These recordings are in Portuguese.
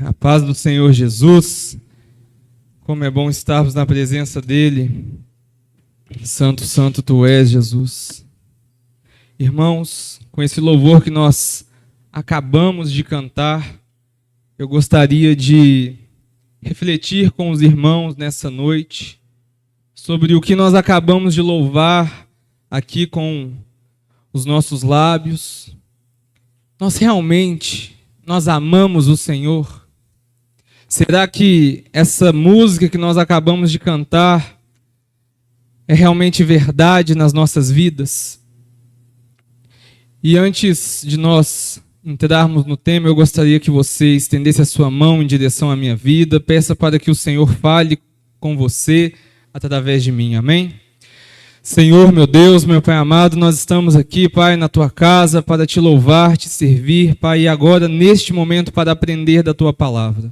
A paz do Senhor Jesus, como é bom estarmos na presença dEle. Santo, santo Tu és, Jesus. Irmãos, com esse louvor que nós acabamos de cantar, eu gostaria de refletir com os irmãos nessa noite sobre o que nós acabamos de louvar aqui com os nossos lábios. Nós amamos o Senhor? Será que essa música que nós acabamos de cantar é realmente verdade nas nossas vidas? E antes de nós entrarmos no tema, eu gostaria que você estendesse a sua mão em direção à minha vida, peça para que o Senhor fale com você através de mim, amém? Senhor, meu Deus, meu Pai amado, nós estamos aqui, Pai, na Tua casa para Te louvar, Te servir, Pai, e agora, neste momento, para aprender da Tua palavra.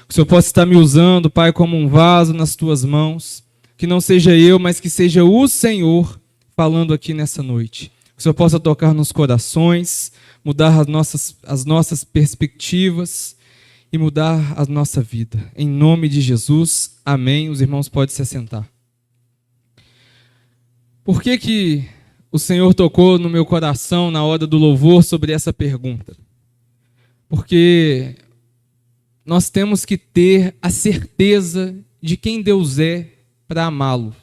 Que o Senhor possa estar me usando, Pai, como um vaso nas Tuas mãos, que não seja eu, mas que seja o Senhor falando aqui nessa noite. Que o Senhor possa tocar nos corações, mudar as nossas perspectivas e mudar a nossa vida. Em nome de Jesus, amém. Os irmãos podem se assentar. Por que o Senhor tocou no meu coração na hora do louvor sobre essa pergunta? Porque nós temos que ter a certeza de quem Deus é para amá-lo.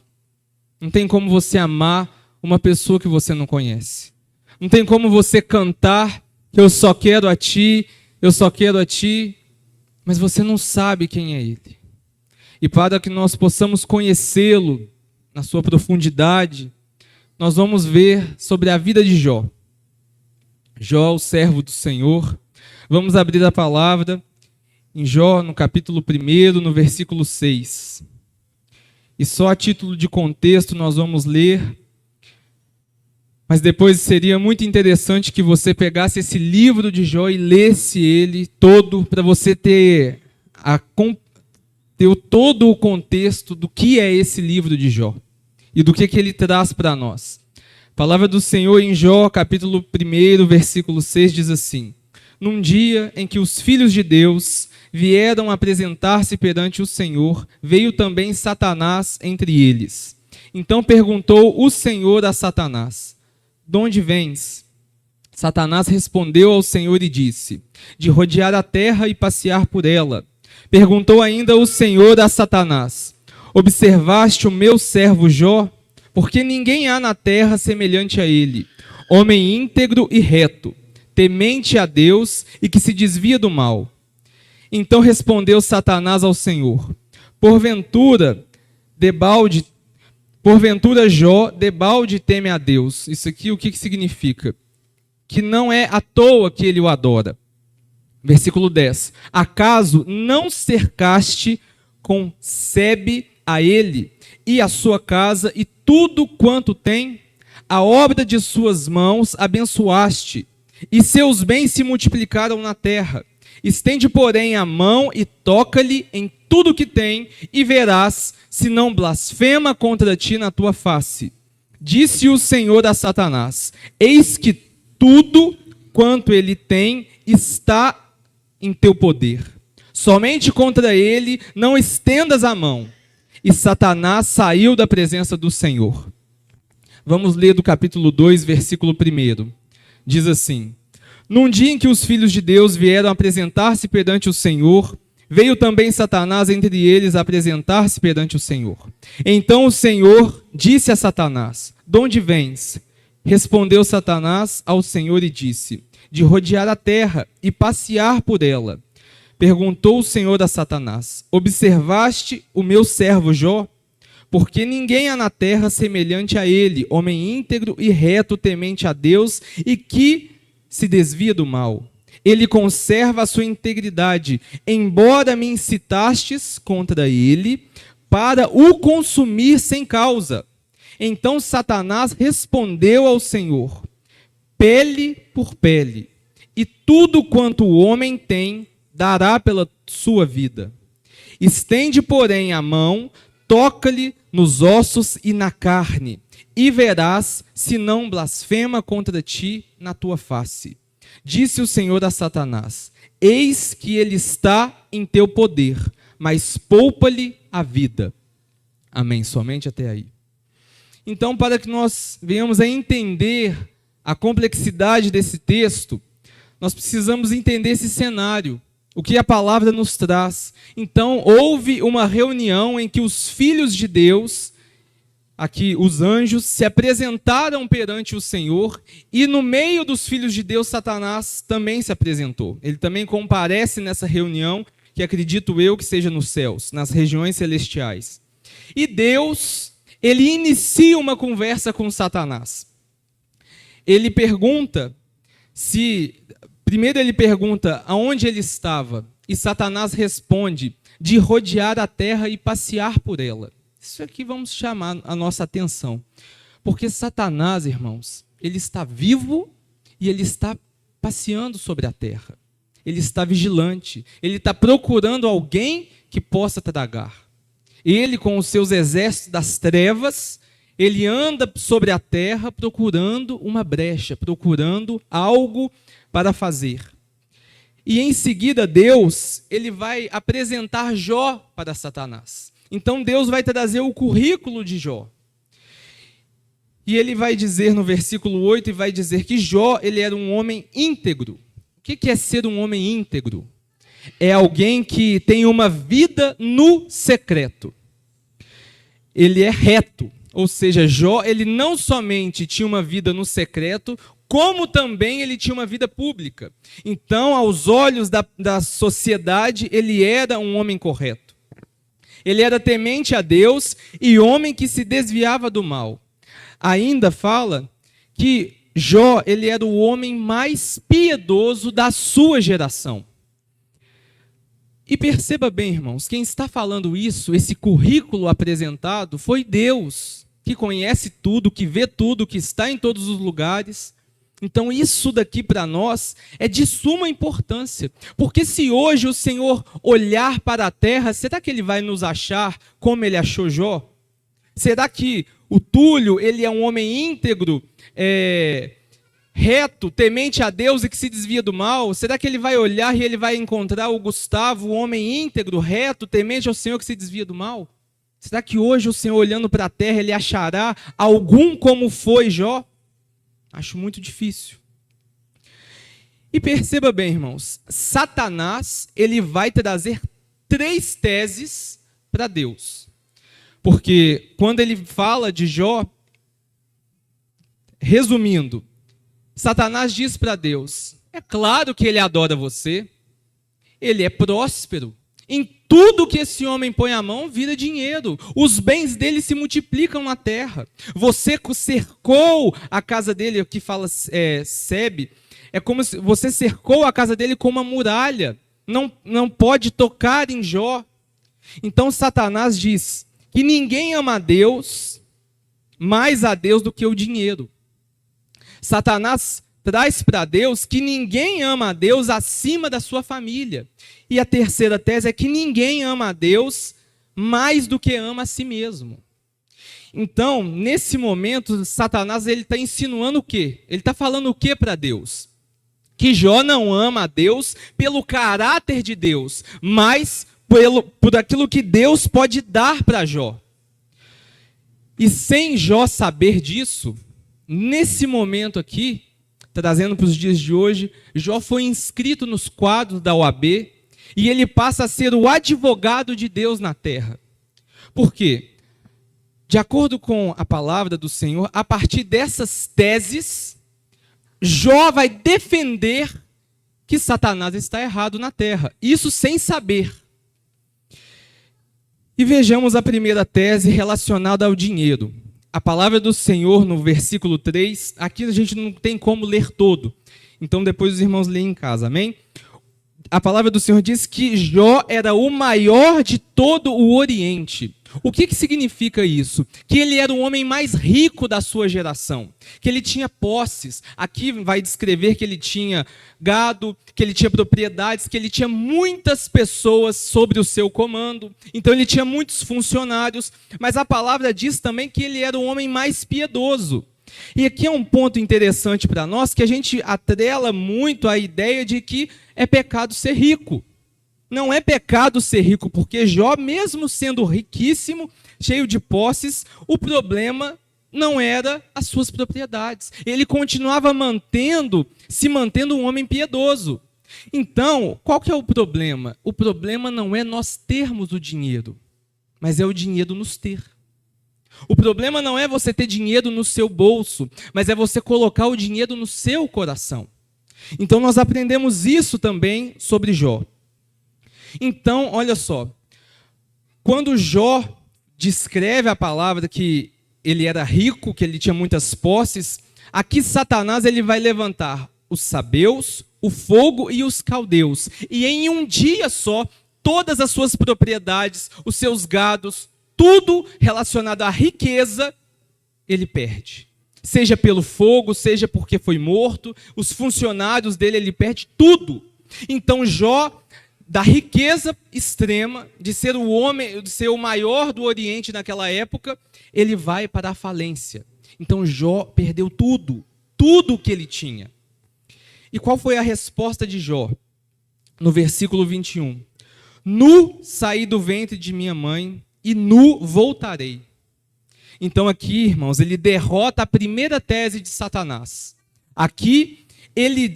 Não tem como você amar uma pessoa que você não conhece. Não tem como você cantar que eu só quero a Ti, mas você não sabe quem é Ele. E para que nós possamos conhecê-lo na sua profundidade, nós vamos ver sobre a vida de Jó. Jó, o servo do Senhor. Vamos abrir a palavra em Jó, no capítulo 1, no versículo 6. E só a título de contexto nós vamos ler, mas depois seria muito interessante que você pegasse esse livro de Jó e lesse ele todo, para você ter todo o contexto do que é esse livro de Jó e do que ele traz para nós. A palavra do Senhor em Jó, capítulo 1, versículo 6, diz assim: Num dia em que os filhos de Deus vieram apresentar-se perante o Senhor, veio também Satanás entre eles. Então perguntou o Senhor a Satanás: De onde vens? Satanás respondeu ao Senhor e disse: De rodear a terra e passear por ela. Perguntou ainda o Senhor a Satanás: Observaste o meu servo Jó? Porque ninguém há na terra semelhante a ele, homem íntegro e reto, temente a Deus e que se desvia do mal. Então respondeu Satanás ao Senhor: Porventura Jó debalde teme a Deus. Isso aqui o que significa? Que não é à toa que ele o adora. Versículo 10. Acaso não cercaste com sebe a ele e a sua casa e tudo quanto tem? A obra de suas mãos abençoaste, e seus bens se multiplicaram na terra. Estende, porém, a mão e toca-lhe em tudo que tem, e verás se não blasfema contra ti na tua face. Disse o Senhor a Satanás: Eis que tudo quanto ele tem está em teu poder. Somente contra ele não estendas a mão. E Satanás saiu da presença do Senhor. Vamos ler do capítulo 2, versículo 1. Diz assim: Num dia em que os filhos de Deus vieram apresentar-se perante o Senhor, veio também Satanás entre eles apresentar-se perante o Senhor. Então o Senhor disse a Satanás: De onde vens? Respondeu Satanás ao Senhor e disse: De rodear a terra e passear por ela. Perguntou o Senhor a Satanás: Observaste o meu servo Jó? Porque ninguém há na terra semelhante a ele, homem íntegro e reto, temente a Deus e que se desvia do mal. Ele conserva a sua integridade, embora me incitastes contra ele, para o consumir sem causa. Então Satanás respondeu ao Senhor: Pele por pele, e tudo quanto o homem tem, dará pela sua vida. Estende, porém, a mão, toca-lhe nos ossos e na carne, e verás se não blasfema contra ti na tua face. Disse o Senhor a Satanás: Eis que ele está em teu poder, mas poupa-lhe a vida. Amém. Somente até aí. Então, para que nós venhamos a entender a complexidade desse texto, nós precisamos entender esse cenário, o que a palavra nos traz. Então, houve uma reunião em que os filhos de Deus, aqui os anjos, se apresentaram perante o Senhor, e no meio dos filhos de Deus, Satanás também se apresentou. Ele também comparece nessa reunião, que acredito eu que seja nos céus, nas regiões celestiais. E Deus, ele inicia uma conversa com Satanás. Ele pergunta primeiro ele pergunta aonde ele estava, e Satanás responde de rodear a terra e passear por ela. Isso aqui vamos chamar a nossa atenção, porque Satanás, irmãos, ele está vivo e ele está passeando sobre a terra. Ele está vigilante, ele está procurando alguém que possa tragar. Ele, com os seus exércitos das trevas, ele anda sobre a terra procurando uma brecha, procurando algo para fazer. E em seguida Deus, ele vai apresentar Jó para Satanás. Então Deus vai trazer o currículo de Jó. E ele vai dizer no versículo 8, e vai dizer que Jó, ele era um homem íntegro. O que é ser um homem íntegro? É alguém que tem uma vida no secreto. Ele é reto. Ou seja, Jó, ele não somente tinha uma vida no secreto, como também ele tinha uma vida pública. Então, aos olhos da sociedade, ele era um homem correto. Ele era temente a Deus e homem que se desviava do mal. Ainda fala que Jó, ele era o homem mais piedoso da sua geração. E perceba bem, irmãos, quem está falando isso, esse currículo apresentado, foi Deus, que conhece tudo, que vê tudo, que está em todos os lugares. Então isso daqui para nós é de suma importância, porque se hoje o Senhor olhar para a terra, será que ele vai nos achar como ele achou Jó? Será que o Túlio, ele é um homem íntegro, reto, temente a Deus e que se desvia do mal? Será que ele vai olhar e ele vai encontrar o Gustavo, o homem íntegro, reto, temente ao Senhor que se desvia do mal? Será que hoje o Senhor, olhando para a terra, ele achará algum como foi Jó? Acho muito difícil. E perceba bem, irmãos, Satanás, ele vai trazer 3 teses para Deus. Porque quando ele fala de Jó, resumindo, Satanás diz para Deus, é claro que ele adora você, ele é próspero, em tudo que esse homem põe a mão vira dinheiro, os bens dele se multiplicam na terra, você cercou a casa dele, aqui fala Sebe, é como se você cercou a casa dele com uma muralha, não pode tocar em Jó. Então Satanás diz que ninguém ama a Deus, mais a Deus do que o dinheiro. Satanás traz para Deus que ninguém ama a Deus acima da sua família. E a terceira tese é que ninguém ama a Deus mais do que ama a si mesmo. Então, nesse momento, Satanás está insinuando o quê? Ele está falando o quê para Deus? Que Jó não ama a Deus pelo caráter de Deus, mas por aquilo que Deus pode dar para Jó. E sem Jó saber disso, nesse momento aqui, trazendo para os dias de hoje, Jó foi inscrito nos quadros da OAB e ele passa a ser o advogado de Deus na terra. Por quê? De acordo com a palavra do Senhor, a partir dessas teses, Jó vai defender que Satanás está errado na terra. Isso sem saber. E vejamos a primeira tese relacionada ao dinheiro. A palavra do Senhor no versículo 3, aqui a gente não tem como ler todo. Então depois os irmãos leem em casa, amém? A palavra do Senhor diz que Jó era o maior de todo o Oriente. O que significa isso? Que ele era o homem mais rico da sua geração, que ele tinha posses. Aqui vai descrever que ele tinha gado, que ele tinha propriedades, que ele tinha muitas pessoas sobre o seu comando. Então ele tinha muitos funcionários, mas a palavra diz também que ele era o homem mais piedoso. E aqui é um ponto interessante para nós, que a gente atrela muito a ideia de que é pecado ser rico. Não é pecado ser rico, porque Jó, mesmo sendo riquíssimo, cheio de posses, o problema não era as suas propriedades. Ele continuava se mantendo um homem piedoso. Então, qual que é o problema? O problema não é nós termos o dinheiro, mas é o dinheiro nos ter. O problema não é você ter dinheiro no seu bolso, mas é você colocar o dinheiro no seu coração. Então, nós aprendemos isso também sobre Jó. Então, olha só, quando Jó descreve a palavra que ele era rico, que ele tinha muitas posses, aqui Satanás ele vai levantar os sabeus, o fogo e os caldeus. E em um dia só, todas as suas propriedades, os seus gados, tudo relacionado à riqueza, ele perde. Seja pelo fogo, seja porque foi morto, os funcionários dele, ele perde tudo. Então Jó, da riqueza extrema, de ser o homem, de ser o maior do Oriente naquela época, ele vai para a falência. Então Jó perdeu tudo o que ele tinha. E qual foi a resposta de Jó? No versículo 21. Nu saí do ventre de minha mãe, e nu voltarei. Então aqui, irmãos, ele derrota a primeira tese de Satanás. Aqui, ele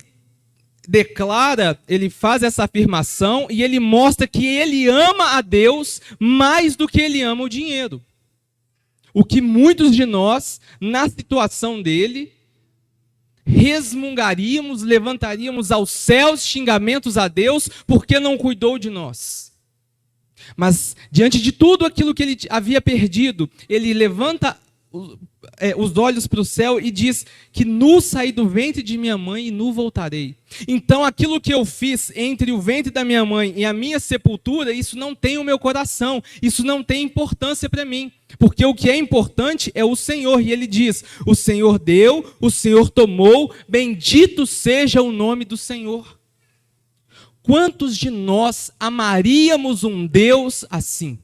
declara, ele faz essa afirmação e ele mostra que ele ama a Deus mais do que ele ama o dinheiro. O que muitos de nós, na situação dele, resmungaríamos, levantaríamos aos céus xingamentos a Deus porque não cuidou de nós. Mas, diante de tudo aquilo que ele havia perdido, ele levanta os olhos para o céu e diz que nu saí do ventre de minha mãe e nu voltarei. Então, aquilo que eu fiz entre o ventre da minha mãe e a minha sepultura, isso não tem o meu coração, isso não tem importância para mim. Porque o que é importante é o Senhor. E ele diz, o Senhor deu, o Senhor tomou, bendito seja o nome do Senhor. Quantos de nós amaríamos um Deus assim?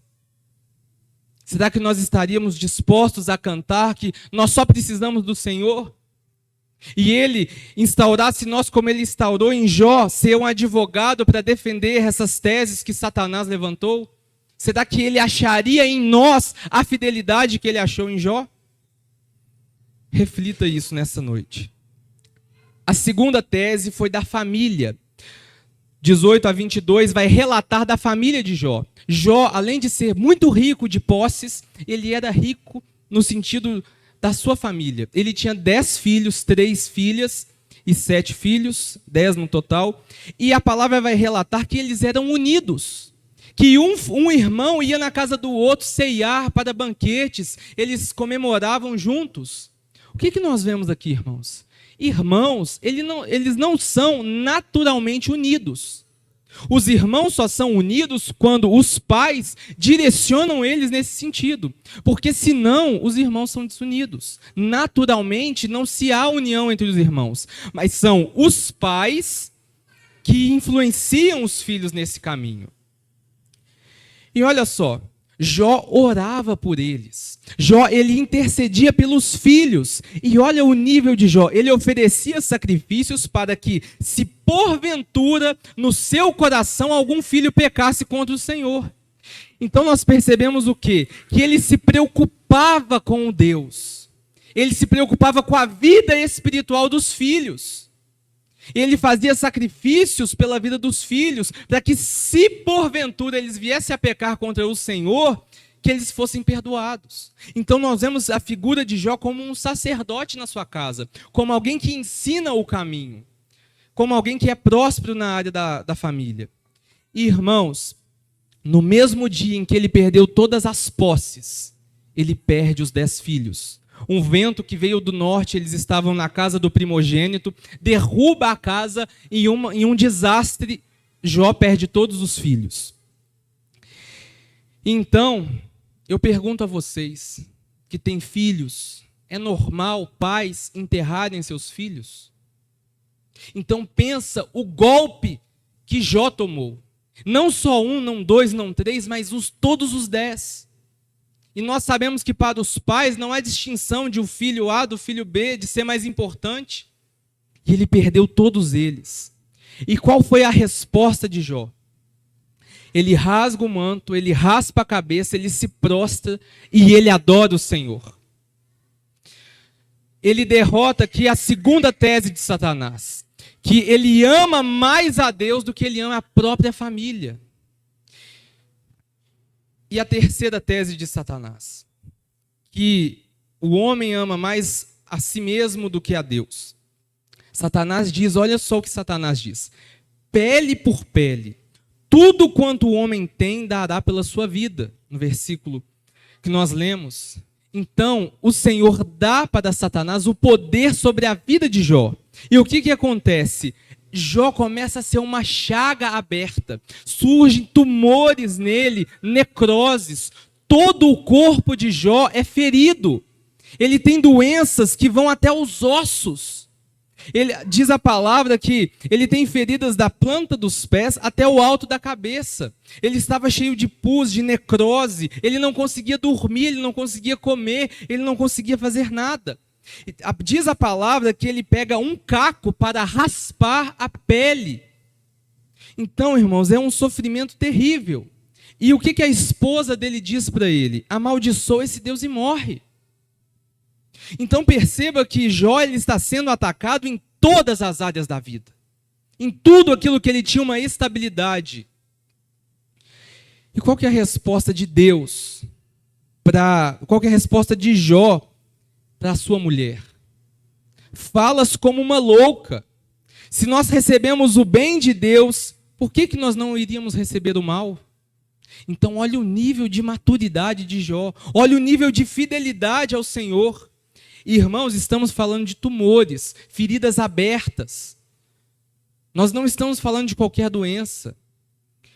Será que nós estaríamos dispostos a cantar que nós só precisamos do Senhor? E Ele instaurasse nós como Ele instaurou em Jó, ser um advogado para defender essas teses que Satanás levantou? Será que Ele acharia em nós a fidelidade que Ele achou em Jó? Reflita isso nessa noite. A segunda tese foi da família. 18 a 22 vai relatar da família de Jó. Jó, além de ser muito rico de posses, ele era rico no sentido da sua família. Ele tinha 10 filhos, 3 filhas e 7 filhos, 10 no total. E a palavra vai relatar que eles eram unidos. Que um irmão ia na casa do outro ceiar para banquetes. Eles comemoravam juntos. O que nós vemos aqui, irmãos? Irmãos, eles não são naturalmente unidos. Os irmãos só são unidos quando os pais direcionam eles nesse sentido. Porque senão os irmãos são desunidos. Naturalmente não se há união entre os irmãos. Mas são os pais que influenciam os filhos nesse caminho. E olha só, Jó orava por eles. Jó, ele intercedia pelos filhos. E olha o nível de Jó. Ele oferecia sacrifícios para que, se porventura, no seu coração, algum filho pecasse contra o Senhor. Então nós percebemos o quê? Que ele se preocupava com o Deus. Ele se preocupava com a vida espiritual dos filhos. Ele fazia sacrifícios pela vida dos filhos, para que, se porventura eles viessem a pecar contra o Senhor, que eles fossem perdoados. Então nós vemos a figura de Jó como um sacerdote na sua casa, como alguém que ensina o caminho, como alguém que é próspero na área da família. E, irmãos, no mesmo dia em que ele perdeu todas as posses, ele perde os 10 filhos. Um vento que veio do norte, eles estavam na casa do primogênito, derruba a casa e em um desastre, Jó perde todos os filhos. Então, eu pergunto a vocês que têm filhos, é normal pais enterrarem seus filhos? Então pensa o golpe que Jó tomou. Não só um, não dois, não três, mas todos os 10. E nós sabemos que para os pais não há distinção de o filho A do filho B, de ser mais importante. E ele perdeu todos eles. E qual foi a resposta de Jó? Ele rasga o manto, ele raspa a cabeça, ele se prostra e ele adora o Senhor. Ele derrota aqui a segunda tese de Satanás, que ele ama mais a Deus do que ele ama a própria família. E a terceira tese de Satanás, que o homem ama mais a si mesmo do que a Deus. Satanás diz, olha só o que Satanás diz: pele por pele, tudo quanto o homem tem dará pela sua vida. No versículo que nós lemos. Então, o Senhor dá para Satanás o poder sobre a vida de Jó. E o que acontece? Jó começa a ser uma chaga aberta. Surgem tumores nele, necroses. Todo o corpo de Jó é ferido. Ele tem doenças que vão até os ossos. Ele, diz a palavra que ele tem feridas da planta dos pés até o alto da cabeça. Ele estava cheio de pus, de necrose. Ele não conseguia dormir, ele não conseguia comer, ele não conseguia fazer nada. Diz a palavra que ele pega um caco para raspar a pele. Então, irmãos, é um sofrimento terrível. E o que a esposa dele diz para ele? Amaldiçoa esse Deus e morre. Então perceba que Jó ele está sendo atacado em todas as áreas da vida. Em tudo aquilo que ele tinha uma estabilidade. E qual que é a resposta de Deus? Qual que é a resposta de Jó para a sua mulher? Falas como uma louca. Se nós recebemos o bem de Deus, por que nós não iríamos receber o mal? Então olha o nível de maturidade de Jó. Olha o nível de fidelidade ao Senhor. Irmãos, estamos falando de tumores, feridas abertas. Nós não estamos falando de qualquer doença,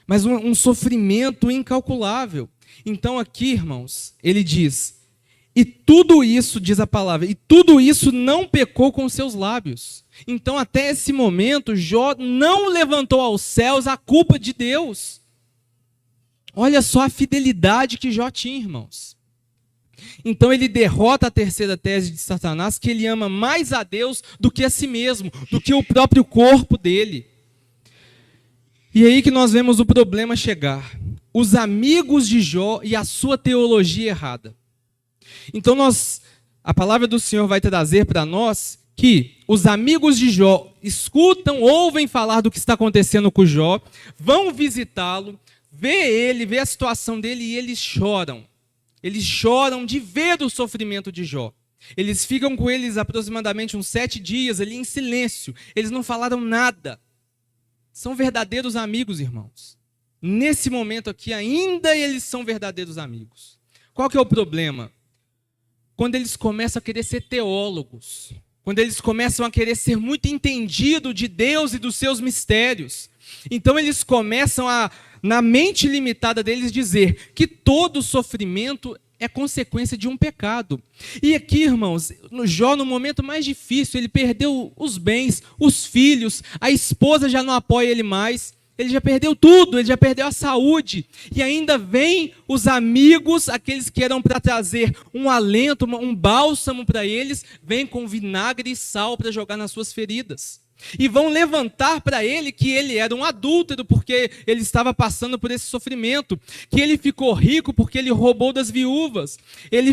mas um sofrimento incalculável. Então aqui, irmãos, ele diz, e tudo isso, diz a palavra, e tudo isso não pecou com seus lábios. Então até esse momento, Jó não levantou aos céus a culpa de Deus. Olha só a fidelidade que Jó tinha, irmãos. Então ele derrota a terceira tese de Satanás, que ele ama mais a Deus do que a si mesmo, do que o próprio corpo dele. E aí que nós vemos o problema chegar. Os amigos de Jó e a sua teologia errada. Então a palavra do Senhor vai trazer para nós que os amigos de Jó escutam, ouvem falar do que está acontecendo com Jó, vão visitá-lo, vê a situação dele e eles choram. Eles choram de ver o sofrimento de Jó. Eles ficam com eles aproximadamente uns 7 dias ali em silêncio. Eles não falaram nada. São verdadeiros amigos, irmãos. Nesse momento aqui ainda eles são verdadeiros amigos. Qual que é o problema? Quando eles começam a querer ser teólogos. Quando eles começam a querer ser muito entendido de Deus e dos seus mistérios. Então eles começam a, na mente limitada deles, dizer que todo sofrimento é consequência de um pecado. E aqui, irmãos, no Jó, no momento mais difícil, ele perdeu os bens, os filhos, a esposa já não apoia ele mais, ele já perdeu tudo, ele já perdeu a saúde. E ainda vem os amigos, aqueles que eram para trazer um alento, um bálsamo para eles, vêm com vinagre e sal para jogar nas suas feridas. E vão levantar para ele que ele era um adúltero porque ele estava passando por esse sofrimento, que ele ficou rico porque ele roubou das viúvas, ele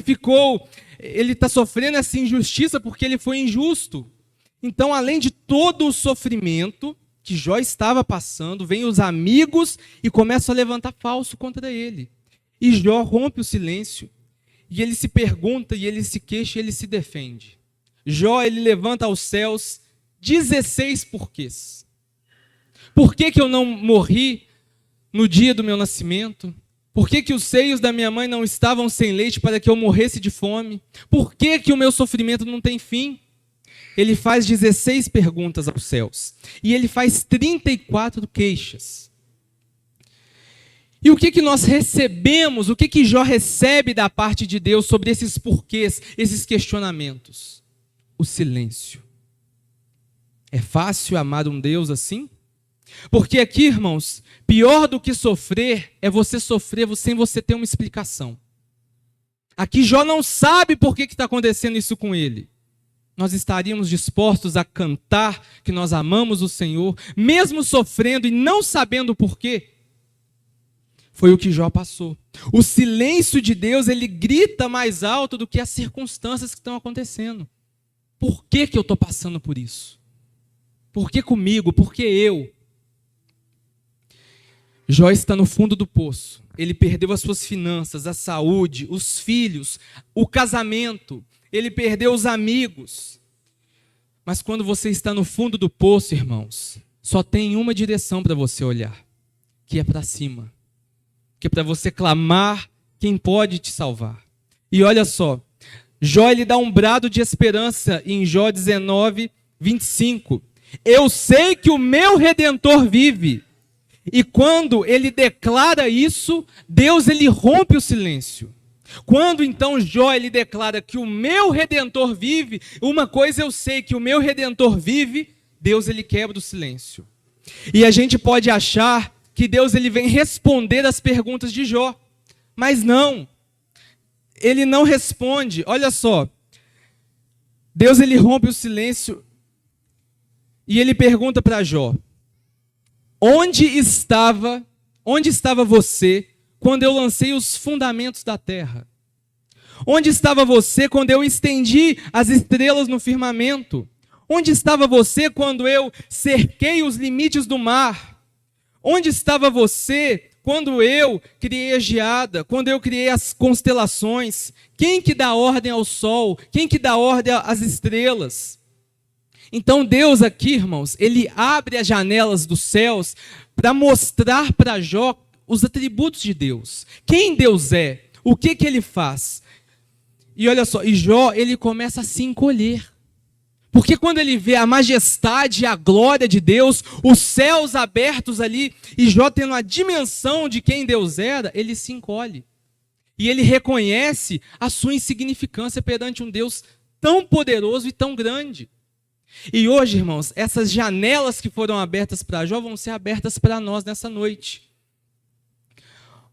está sofrendo essa injustiça porque ele foi injusto. Então, além de todo o sofrimento que Jó estava passando, vêm os amigos e começam a levantar falso contra ele. E Jó rompe o silêncio, e ele se pergunta, e ele se queixa, e ele se defende. Jó, ele levanta aos céus 16 porquês. Por que eu não morri no dia do meu nascimento? Por que os seios da minha mãe não estavam sem leite para que eu morresse de fome? Por que o meu sofrimento não tem fim? Ele faz 16 perguntas aos céus. E ele faz 34 queixas. E o que nós recebemos, o que Jó recebe da parte de Deus sobre esses porquês, esses questionamentos? O silêncio. É fácil amar um Deus assim? Porque aqui, irmãos, pior do que sofrer é você sofrer sem você ter uma explicação. Aqui Jó não sabe por que está acontecendo isso com ele. Nós estaríamos dispostos a cantar que nós amamos o Senhor, mesmo sofrendo e não sabendo por quê? Foi o que Jó passou. O silêncio de Deus, ele grita mais alto do que as circunstâncias que estão acontecendo. Por que eu estou passando por isso? Por que comigo? Por que eu? Jó está no fundo do poço. Ele perdeu as suas finanças, a saúde, os filhos, o casamento. Ele perdeu os amigos. Mas quando você está no fundo do poço, irmãos, só tem uma direção para você olhar, que é para cima. Que é para você clamar quem pode te salvar. E olha só, Jó ele dá um brado de esperança em Jó 19, 25. Eu sei que o meu Redentor vive. E quando ele declara isso, Deus ele rompe o silêncio. Quando então Jó ele declara que o meu Redentor vive, uma coisa eu sei, que o meu Redentor vive, Deus ele quebra o silêncio. E a gente pode achar que Deus ele vem responder as perguntas de Jó, mas não. Ele não responde. Olha só. Deus ele rompe o silêncio e ele pergunta para Jó: Onde estava você quando eu lancei os fundamentos da terra? Onde estava você quando eu estendi as estrelas no firmamento? Onde estava você quando eu cerquei os limites do mar? Onde estava você quando eu criei a geada, quando eu criei as constelações? Quem que dá ordem ao sol? Quem que dá ordem às estrelas? Então Deus aqui, irmãos, ele abre as janelas dos céus para mostrar para Jó os atributos de Deus. Quem Deus é? O que ele faz? E olha só, e Jó, ele começa a se encolher. Porque quando ele vê a majestade e a glória de Deus, os céus abertos ali, e Jó tendo a dimensão de quem Deus era, ele se encolhe. E ele reconhece a sua insignificância perante um Deus tão poderoso e tão grande. E hoje, irmãos, essas janelas que foram abertas para Jó vão ser abertas para nós nessa noite.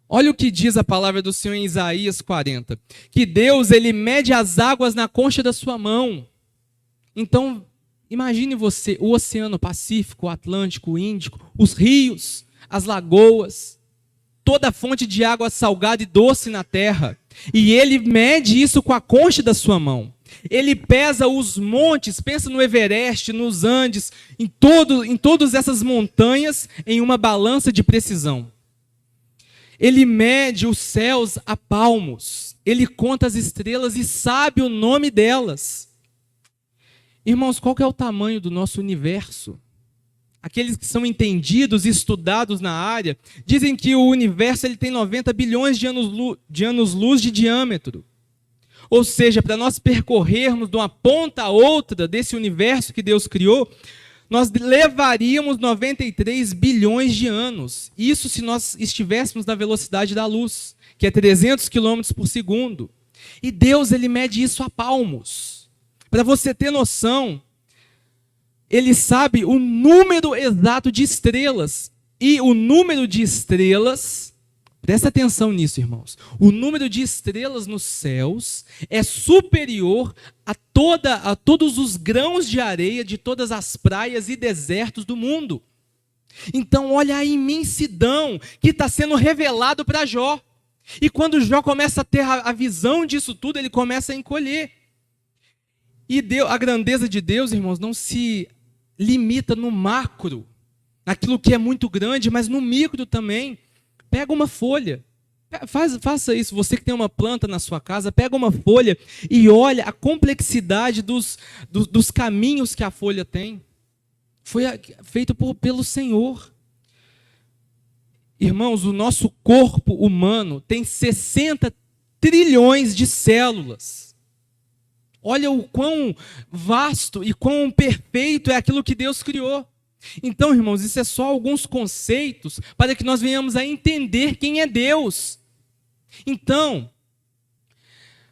Olha o que diz a palavra do Senhor em Isaías 40. Que Deus, ele mede as águas na concha da sua mão. Então, imagine você, o Oceano Pacífico, o Atlântico, o Índico, os rios, as lagoas, toda a fonte de água salgada e doce na terra. E ele mede isso com a concha da sua mão. Ele pesa os montes, pensa no Everest, nos Andes, em todas essas montanhas, em uma balança de precisão. Ele mede os céus a palmos. Ele conta as estrelas e sabe o nome delas. Irmãos, qual que é o tamanho do nosso universo? Aqueles que são entendidos e estudados na área, dizem que o universo ele tem 90 bilhões de anos-luz de diâmetro. Ou seja, para nós percorrermos de uma ponta a outra desse universo que Deus criou, nós levaríamos 93 bilhões de anos. Isso se nós estivéssemos na velocidade da luz, que é 300 quilômetros por segundo. E Deus ele mede isso a palmos. Para você ter noção, ele sabe o número exato de estrelas. E o número de estrelas, presta atenção nisso, irmãos. O número de estrelas nos céus é superior a todos os grãos de areia de todas as praias e desertos do mundo. Então, olha a imensidão que está sendo revelado para Jó. E quando Jó começa a ter a visão disso tudo, ele começa a encolher. E a grandeza de Deus, irmãos, não se limita no macro, naquilo que é muito grande, mas no micro também. Pega uma folha, faça isso, você que tem uma planta na sua casa, pega uma folha e olha a complexidade dos caminhos que a folha tem. Foi feito pelo Senhor. Irmãos, o nosso corpo humano tem 60 trilhões de células. Olha o quão vasto e quão perfeito é aquilo que Deus criou. Então, irmãos, isso é só alguns conceitos para que nós venhamos a entender quem é Deus. Então,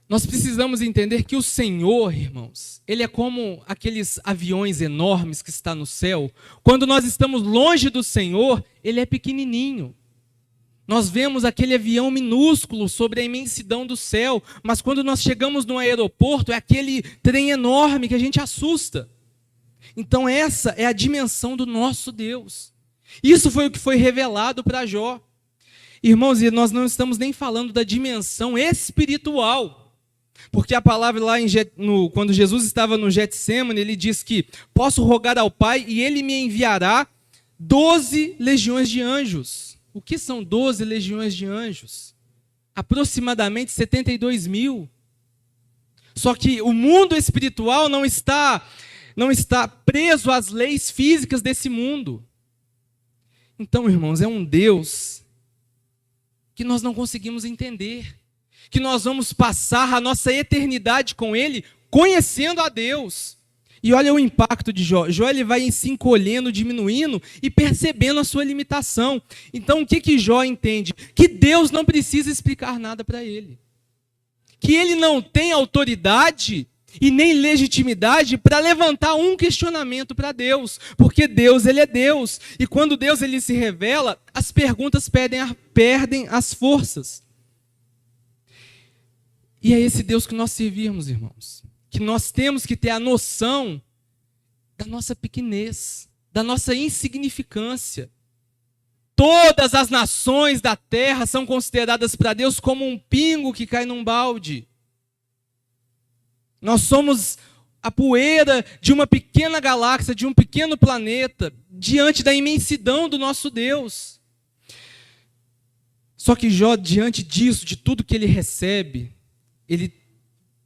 nós precisamos entender que o Senhor, irmãos, ele é como aqueles aviões enormes que estão no céu. Quando nós estamos longe do Senhor, ele é pequenininho. Nós vemos aquele avião minúsculo sobre a imensidão do céu, mas quando nós chegamos no aeroporto, é aquele trem enorme que a gente assusta. Então essa é a dimensão do nosso Deus. Isso foi o que foi revelado para Jó. Irmãos, e nós não estamos nem falando da dimensão espiritual. Porque a palavra lá, quando Jesus estava no Getsemane, ele diz que posso rogar ao Pai e ele me enviará 12 legiões de anjos. O que são 12 legiões de anjos? Aproximadamente 72 mil. Só que o mundo espiritual não está preso às leis físicas desse mundo. Então, irmãos, é um Deus que nós não conseguimos entender. Que nós vamos passar a nossa eternidade com Ele, conhecendo a Deus. E olha o impacto de Jó. Jó ele vai se encolhendo, diminuindo e percebendo a sua limitação. Então o que Jó entende? Que Deus não precisa explicar nada para ele. Que ele não tem autoridade e nem legitimidade para levantar um questionamento para Deus. Porque Deus, ele é Deus. E quando Deus ele se revela, as perguntas perdem as forças. E é esse Deus que nós servimos, irmãos. Que nós temos que ter a noção da nossa pequenez, da nossa insignificância. Todas as nações da terra são consideradas para Deus como um pingo que cai num balde. Nós somos a poeira de uma pequena galáxia, de um pequeno planeta, diante da imensidão do nosso Deus. Só que Jó, diante disso, de tudo que ele recebe,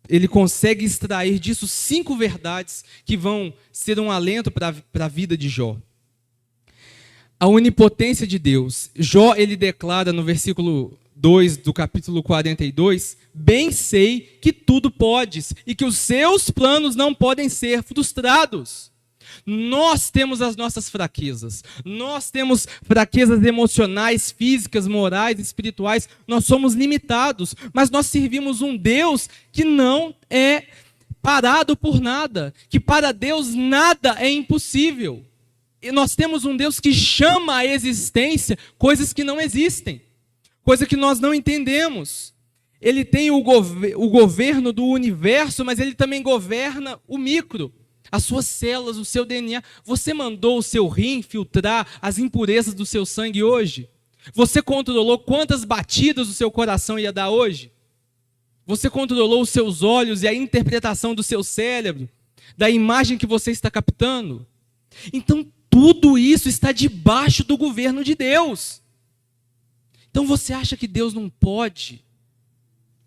ele consegue extrair disso 5 verdades que vão ser um alento para a vida de Jó. A onipotência de Deus. Jó, ele declara no versículo 2 do capítulo 42, bem sei que tudo podes e que os seus planos não podem ser frustrados. Nós temos as nossas fraquezas. Nós temos fraquezas emocionais, físicas, morais, espirituais. Nós somos limitados, mas nós servimos um Deus que não é parado por nada, que para Deus nada é impossível. E nós temos um Deus que chama à existência coisas que não existem, coisas que nós não entendemos. Ele tem o governo do universo, mas ele também governa o micro. As suas células, o seu DNA. Você mandou o seu rim filtrar as impurezas do seu sangue hoje? Você controlou quantas batidas o seu coração ia dar hoje? Você controlou os seus olhos e a interpretação do seu cérebro, da imagem que você está captando? Então, tudo isso está debaixo do governo de Deus. Então, você acha que Deus não pode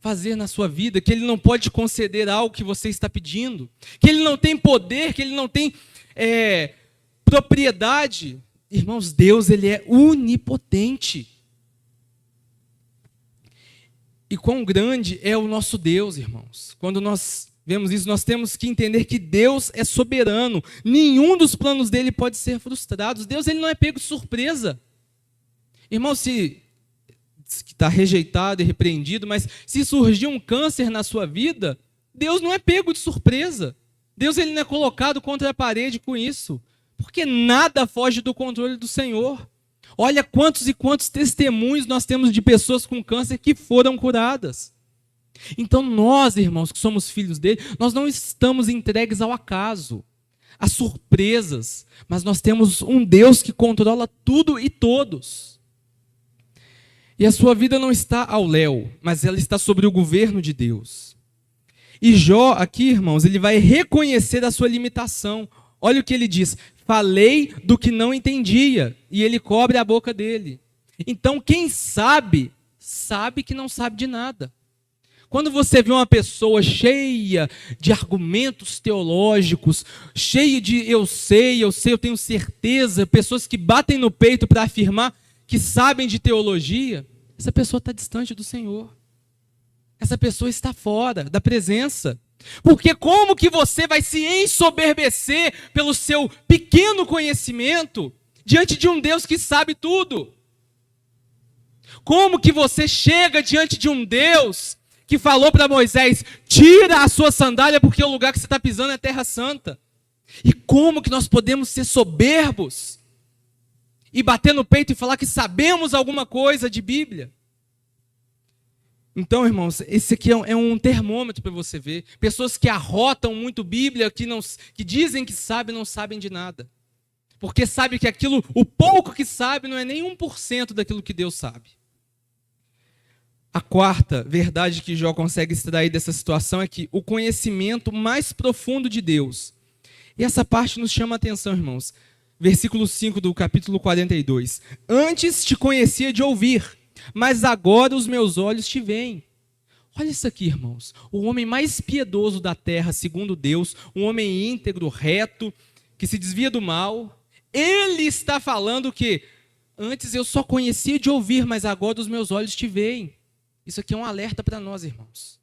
fazer na sua vida, que Ele não pode conceder algo que você está pedindo, que Ele não tem poder, que Ele não tem propriedade? Irmãos, Deus, Ele é onipotente. E quão grande é o nosso Deus, irmãos. Quando nós vemos isso, nós temos que entender que Deus é soberano. Nenhum dos planos dele pode ser frustrado. Deus, Ele não é pego de surpresa. Irmão, se que está rejeitado e repreendido, mas se surgir um câncer na sua vida, Deus não é pego de surpresa. Deus ele não é colocado contra a parede com isso, porque nada foge do controle do Senhor. Olha quantos e quantos testemunhos nós temos de pessoas com câncer que foram curadas. Então nós, irmãos, que somos filhos dele, nós não estamos entregues ao acaso, às surpresas, mas nós temos um Deus que controla tudo e todos. E a sua vida não está ao léu, mas ela está sobre o governo de Deus. E Jó, aqui, irmãos, ele vai reconhecer a sua limitação. Olha o que ele diz: falei do que não entendia, e ele cobre a boca dele. Então, quem sabe, sabe que não sabe de nada. Quando você vê uma pessoa cheia de argumentos teológicos, cheia de eu sei, eu tenho certeza, pessoas que batem no peito para afirmar que sabem de teologia, essa pessoa está distante do Senhor. Essa pessoa está fora da presença. Porque como que você vai se ensoberbecer pelo seu pequeno conhecimento diante de um Deus que sabe tudo? Como que você chega diante de um Deus que falou para Moisés: tira a sua sandália porque o lugar que você está pisando é terra santa? E como que nós podemos ser soberbos? e bater no peito e falar que sabemos alguma coisa de Bíblia. Então, irmãos, esse aqui é um termômetro para você ver. Pessoas que arrotam muito Bíblia, que dizem que sabem, não sabem de nada. Porque sabe que aquilo, o pouco que sabe, não é nem 1% daquilo que Deus sabe. A quarta verdade que Jó consegue extrair dessa situação é que o conhecimento mais profundo de Deus. E essa parte nos chama a atenção, irmãos. Versículo 5 do capítulo 42. Antes te conhecia de ouvir, mas agora os meus olhos te veem. Olha isso aqui, irmãos. O homem mais piedoso da terra, segundo Deus, um homem íntegro, reto, que se desvia do mal, ele está falando que antes eu só conhecia de ouvir, mas agora os meus olhos te veem. Isso aqui é um alerta para nós, irmãos.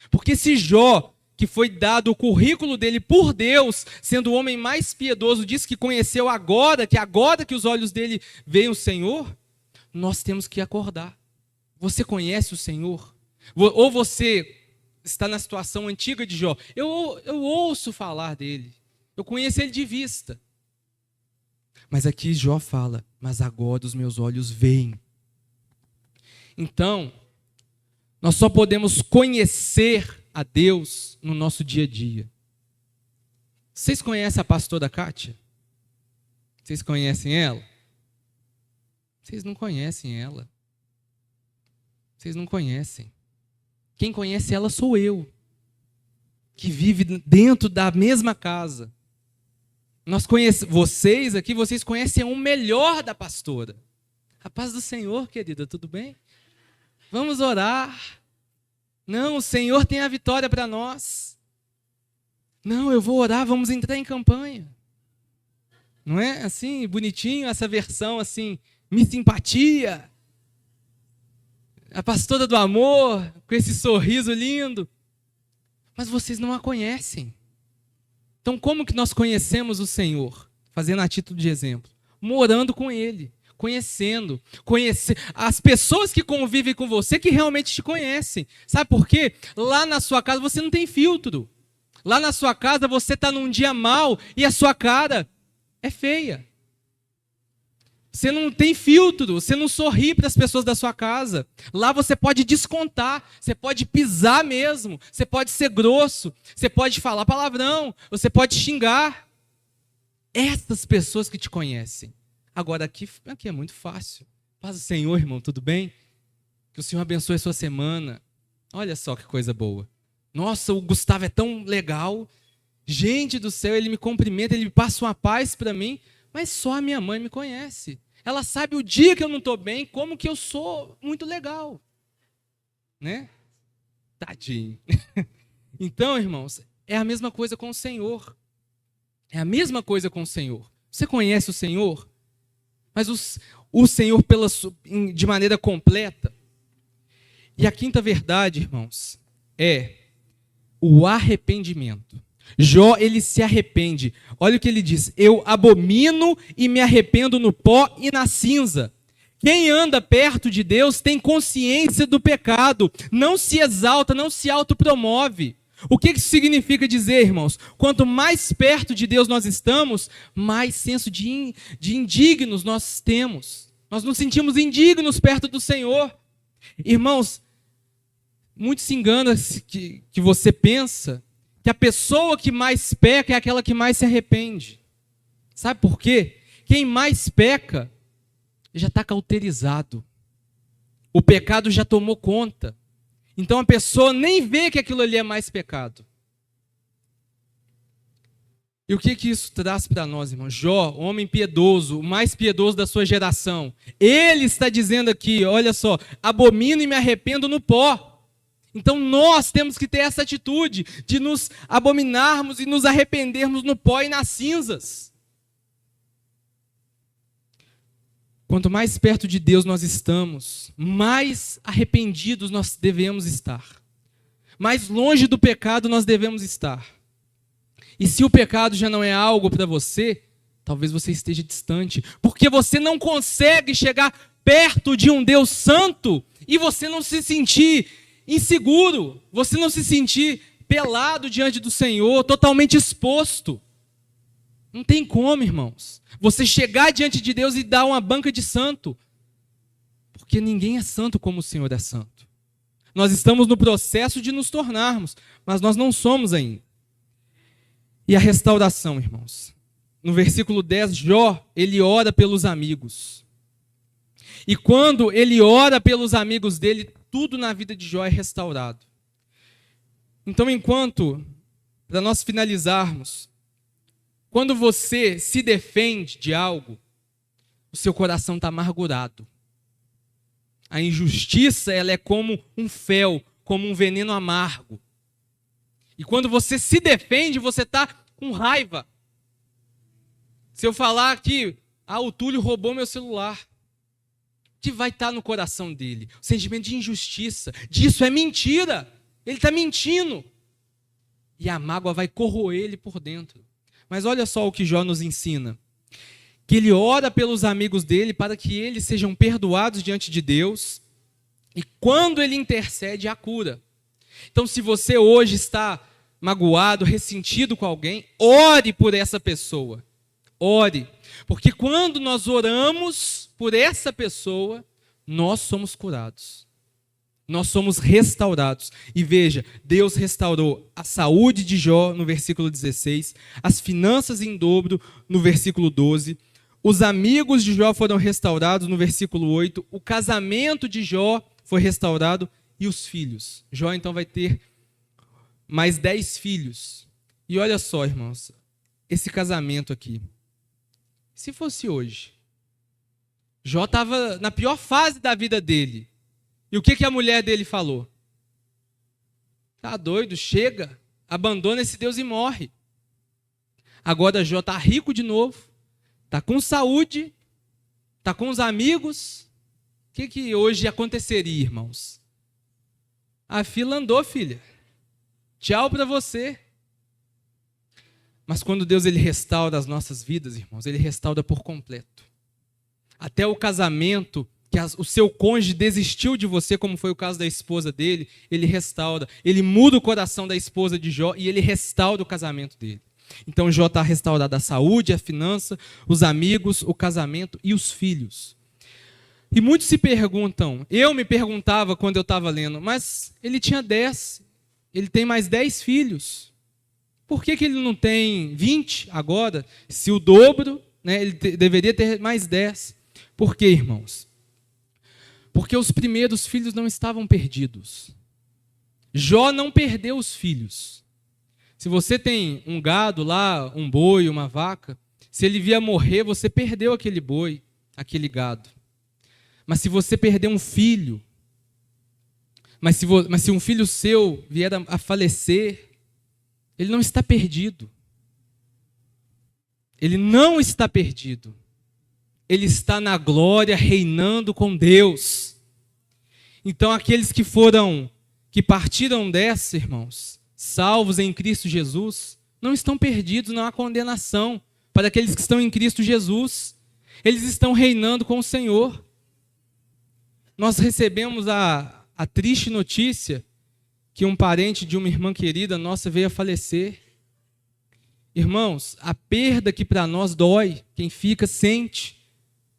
Porque se Jó, que foi dado o currículo dele por Deus, sendo o homem mais piedoso, diz que conheceu agora que os olhos dele veem o Senhor, nós temos que acordar. Você conhece o Senhor? Ou você está na situação antiga de Jó? Eu ouço falar dele. Eu conheço ele de vista. Mas aqui Jó fala, mas agora os meus olhos veem. Então, nós só podemos conhecer a Deus no nosso dia a dia. Vocês conhecem a pastora Kátia? Vocês conhecem ela? Vocês não conhecem ela. Vocês não conhecem. Quem conhece ela sou eu, que vive dentro da mesma casa. Vocês aqui, vocês conhecem o melhor da pastora. A paz do Senhor, querida, tudo bem? Vamos orar. Não, o Senhor tem a vitória para nós. Não, eu vou orar, vamos entrar em campanha. Não é assim, bonitinho, essa versão assim, me simpatia. A pastora do amor, com esse sorriso lindo. Mas vocês não a conhecem. Então, como que nós conhecemos o Senhor? Fazendo a título de exemplo. Morando com Ele, conhecendo. As pessoas que convivem com você que realmente te conhecem. Sabe por quê? Lá na sua casa você não tem filtro. Lá na sua casa você está num dia mau e a sua cara é feia. Você não tem filtro, você não sorri para as pessoas da sua casa. Lá você pode descontar, você pode pisar mesmo, você pode ser grosso, você pode falar palavrão, você pode xingar. Essas pessoas que te conhecem. Agora aqui é muito fácil. Paz do Senhor, irmão, tudo bem? Que o Senhor abençoe a sua semana. Olha só que coisa boa. Nossa, o Gustavo é tão legal. Gente do céu, ele me cumprimenta, ele me passa uma paz para mim. Mas só a minha mãe me conhece. Ela sabe o dia que eu não estou bem, como que eu sou muito legal. Né? Tadinho. Então, irmãos, é a mesma coisa com o Senhor. É a mesma coisa com o Senhor. Você conhece o Senhor? Mas o Senhor de maneira completa. E a quinta verdade, irmãos, é o arrependimento. Jó, ele se arrepende. Olha o que ele diz. Eu abomino e me arrependo no pó e na cinza. Quem anda perto de Deus tem consciência do pecado. Não se exalta, não se autopromove. O que isso significa dizer, irmãos? Quanto mais perto de Deus nós estamos, mais senso de indignos nós temos. Nós nos sentimos indignos perto do Senhor. Irmãos, muito se engana que você pensa que a pessoa que mais peca é aquela que mais se arrepende. Sabe por quê? Quem mais peca já está cauterizado. O pecado já tomou conta. Então a pessoa nem vê que aquilo ali é mais pecado. E o que isso traz para nós, irmão? Jó, homem piedoso, o mais piedoso da sua geração. Ele está dizendo aqui, olha só, abomino e me arrependo no pó. Então nós temos que ter essa atitude de nos abominarmos e nos arrependermos no pó e nas cinzas. Quanto mais perto de Deus nós estamos, mais arrependidos nós devemos estar. Mais longe do pecado nós devemos estar. E se o pecado já não é algo para você, talvez você esteja distante, porque você não consegue chegar perto de um Deus santo e você não se sentir inseguro, você não se sentir pelado diante do Senhor, totalmente exposto. Não tem como, irmãos, você chegar diante de Deus e dar uma banca de santo. Porque ninguém é santo como o Senhor é santo. Nós estamos no processo de nos tornarmos, mas nós não somos ainda. E a restauração, irmãos. No versículo 10, Jó, ele ora pelos amigos. E quando ele ora pelos amigos dele, tudo na vida de Jó é restaurado. Então, para nós finalizarmos, quando você se defende de algo, o seu coração está amargurado. A injustiça, ela é como um fel, como um veneno amargo. E quando você se defende, você está com raiva. Se eu falar que o Túlio roubou meu celular, o que vai estar no coração dele? O sentimento de injustiça, disso é mentira. Ele está mentindo. E a mágoa vai corroer ele por dentro. Mas olha só o que Jó nos ensina. Que ele ora pelos amigos dele para que eles sejam perdoados diante de Deus. E quando ele intercede, a cura. Então, se você hoje está magoado, ressentido com alguém, ore por essa pessoa. Ore. Porque quando nós oramos por essa pessoa, nós somos curados. Nós somos restaurados. E veja, Deus restaurou a saúde de Jó, no versículo 16, as finanças em dobro, no versículo 12, os amigos de Jó foram restaurados, no versículo 8, o casamento de Jó foi restaurado e os filhos. Jó, então, vai ter mais 10 filhos. E olha só, irmãos, esse casamento aqui. Se fosse hoje, Jó estava na pior fase da vida dele. E o que a mulher dele falou? Tá doido, chega, abandona esse Deus e morre. Agora Jó está rico de novo, está com saúde, está com os amigos. O que hoje aconteceria, irmãos? A fila andou, filha. Tchau para você. Mas quando Deus ele restaura as nossas vidas, irmãos, ele restaura por completo. Até o casamento, que o seu cônjuge desistiu de você, como foi o caso da esposa dele, ele restaura. Ele muda o coração da esposa de Jó e ele restaura o casamento dele. Então Jó está restaurado a saúde, a finança, os amigos, o casamento e os filhos. E muitos se perguntam, eu me perguntava quando eu estava lendo, mas ele tinha 10, ele tem mais 10 filhos. Por que ele não tem 20 agora? Se o dobro, né, ele deveria ter mais 10. Por quê, irmãos? Porque os primeiros filhos não estavam perdidos. Jó não perdeu os filhos. Se você tem um gado lá, um boi, uma vaca, se ele vier morrer, você perdeu aquele boi, aquele gado. Mas se você perder um filho, mas se um filho seu vier a falecer, ele não está perdido. Ele não está perdido. Ele está na glória, reinando com Deus. Então, aqueles que partiram dessa, irmãos, salvos em Cristo Jesus, não estão perdidos, não há condenação para aqueles que estão em Cristo Jesus. Eles estão reinando com o Senhor. Nós recebemos a triste notícia que um parente de uma irmã querida nossa veio a falecer. Irmãos, a perda que para nós dói, quem fica sente.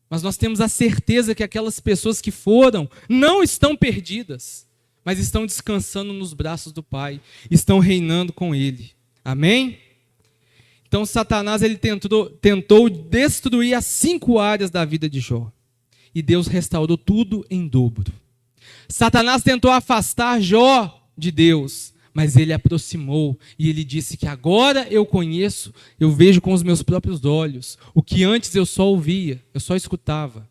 Mas nós temos a certeza que aquelas pessoas que foram não estão perdidas, mas estão descansando nos braços do Pai, estão reinando com Ele. Amém? Então Satanás ele tentou destruir as 5 áreas da vida de Jó. E Deus restaurou tudo em dobro. Satanás tentou afastar Jó de Deus, mas ele aproximou e ele disse que agora eu conheço, eu vejo com os meus próprios olhos, o que antes eu só ouvia, eu só escutava.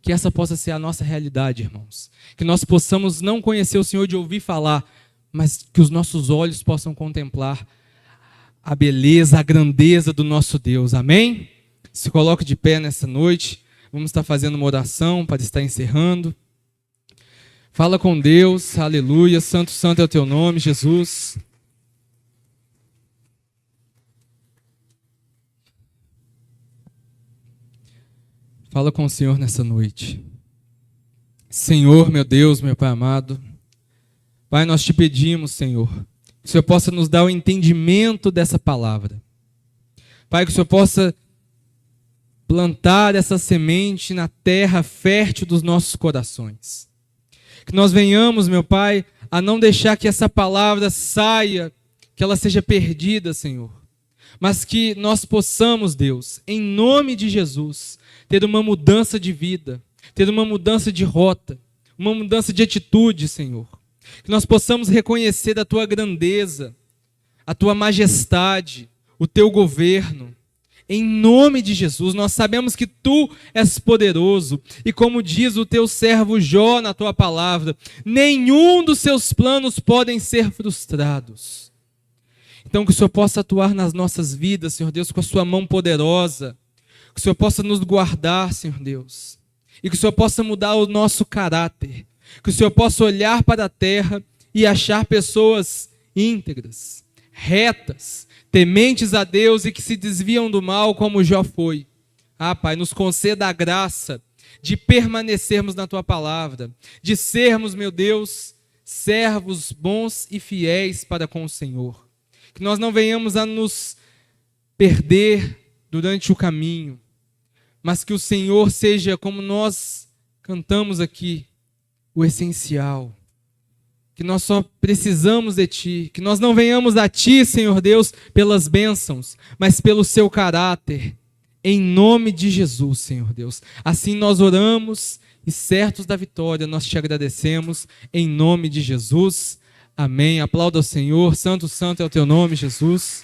Que essa possa ser a nossa realidade, irmãos. Que nós possamos não conhecer o Senhor de ouvir falar, mas que os nossos olhos possam contemplar a beleza, a grandeza do nosso Deus. Amém? Se coloque de pé nessa noite. Vamos estar fazendo uma oração para estar encerrando. Fala com Deus, aleluia, santo, santo é o teu nome, Jesus. Fala com o Senhor nessa noite. Senhor, meu Deus, meu Pai amado, Pai, nós te pedimos, Senhor, que o Senhor possa nos dar o entendimento dessa palavra. Pai, que o Senhor possa plantar essa semente na terra fértil dos nossos corações. Que nós venhamos, meu Pai, a não deixar que essa palavra saia, que ela seja perdida, Senhor. Mas que nós possamos, Deus, em nome de Jesus, ter uma mudança de vida, ter uma mudança de rota, uma mudança de atitude, Senhor. Que nós possamos reconhecer a Tua grandeza, a Tua majestade, o Teu governo. Em nome de Jesus, nós sabemos que Tu és poderoso. E como diz o Teu servo Jó na Tua palavra, nenhum dos Seus planos podem ser frustrados. Então que o Senhor possa atuar nas nossas vidas, Senhor Deus, com a Sua mão poderosa. Que o Senhor possa nos guardar, Senhor Deus. E que o Senhor possa mudar o nosso caráter. Que o Senhor possa olhar para a terra e achar pessoas íntegras, retas, tementes a Deus e que se desviam do mal como Jó foi. Pai, nos conceda a graça de permanecermos na Tua palavra, de sermos, meu Deus, servos bons e fiéis para com o Senhor. Que nós não venhamos a nos perder durante o caminho, mas que o Senhor seja, como nós cantamos aqui, o essencial. Que nós só precisamos de Ti, que nós não venhamos a Ti, Senhor Deus, pelas bênçãos, mas pelo Seu caráter, em nome de Jesus, Senhor Deus. Assim nós oramos e certos da vitória, nós Te agradecemos, em nome de Jesus. Amém. Aplauda ao Senhor. Santo, santo é o Teu nome, Jesus.